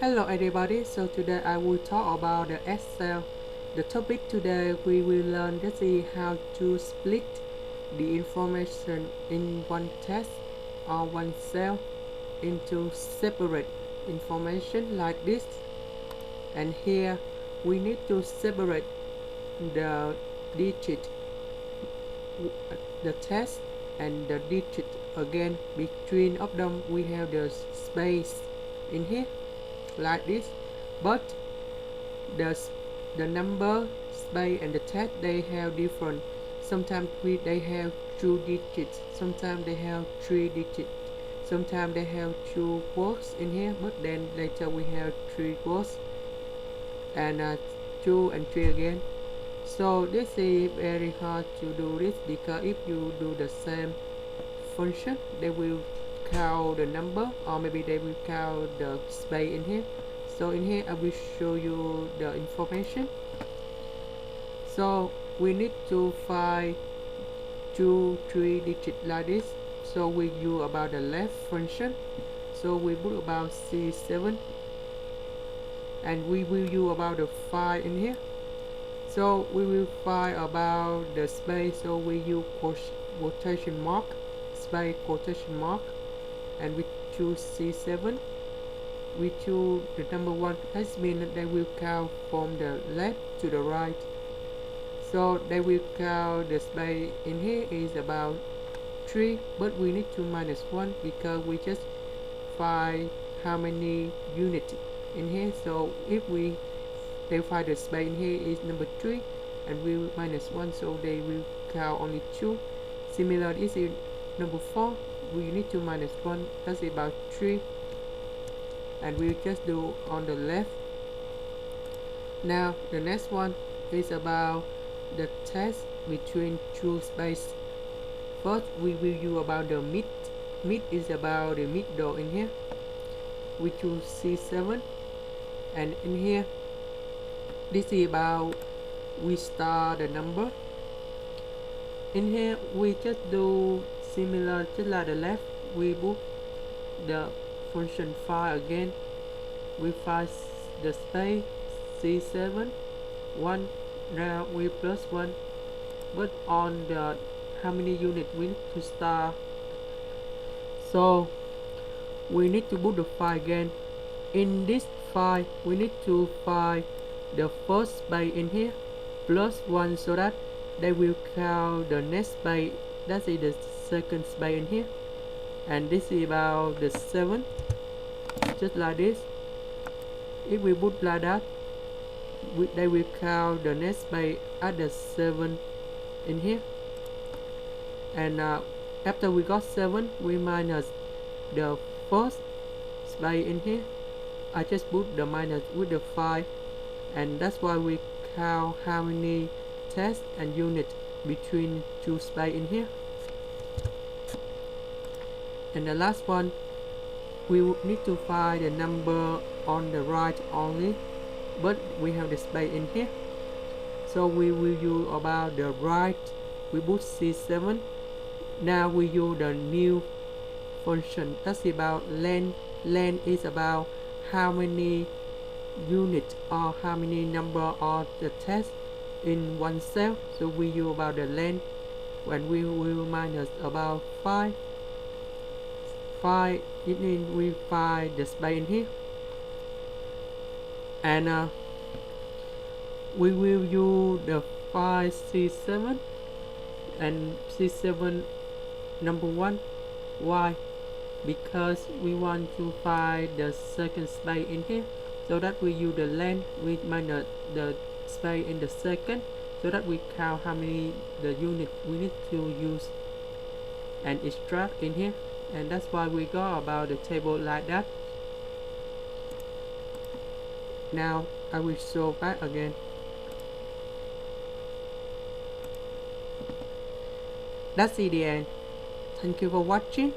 Hello everybody, so today I will talk about the Excel. The topic today we will learn to see how to split the information in one text or one cell into separate information like this. And here we need to separate the digit, the text and the digit again. Between of them we have the space in here like this, but the the number, space and the text they have different. Sometimes they have 2 digits, sometimes they have 3 digits, sometimes they have 2 words in here, but then later we have 3 words and 2 and 3 again. So this is very hard to do this, because if you do the same function they will count the number, or maybe they will count the space in here. So in here I will show you the information. So we need to find 3 digits like this. So we use about the left function. So we put about C7 and we will use about the 5 in here. So we will find about the space. So we use quotation mark, space quotation mark, and we choose C7. We choose the number 1. That means that they will count from the left to the right. So they will count the space in here is about 3, but we need to minus 1 because we just find how many units in here. So if they find the space in here is number 3 and we will minus 1, so they will count only 2. Similar, this is number 4, we need to minus 1, that's about 3, and we just do on the left. Now the next one is about the text between 2 space. First we will use about the mid. Mid is about the middle in here. We choose C7, and in here this is about we start the number. In here we just do similar just like the left. We put the function 5 again. We find the space C7 1. Now we plus 1, but on the how many units we need to start. So we need to put the 5 again. In this 5 we need to find the first space in here plus 1, so that they will count the next space, that is the second space in here, and this is about the 7, just like this. If we put like that, they will count the next space at the 7 in here, and after we got 7 we minus the first space in here. I just put the minus with the 5, and that's why we count how many tests and units between 2 space in here. And the last one, we need to find the number on the right only, but we have the space in here, so we will use about the right. We put C7. Now we use the new function, that's about length. Length is about how many units or how many number of the text in one cell. So we use about the length, when we will minus about 5. It means we find the space in here, and we will use the 5 C7 and C7 number 1. Why? Because we want to find the second space in here, so that we use the length with minus the space in the second, so that we count how many the unit we need to use and extract in here. And that's why we go about the table like that. Now I will show back again. That's the end. Thank you for watching.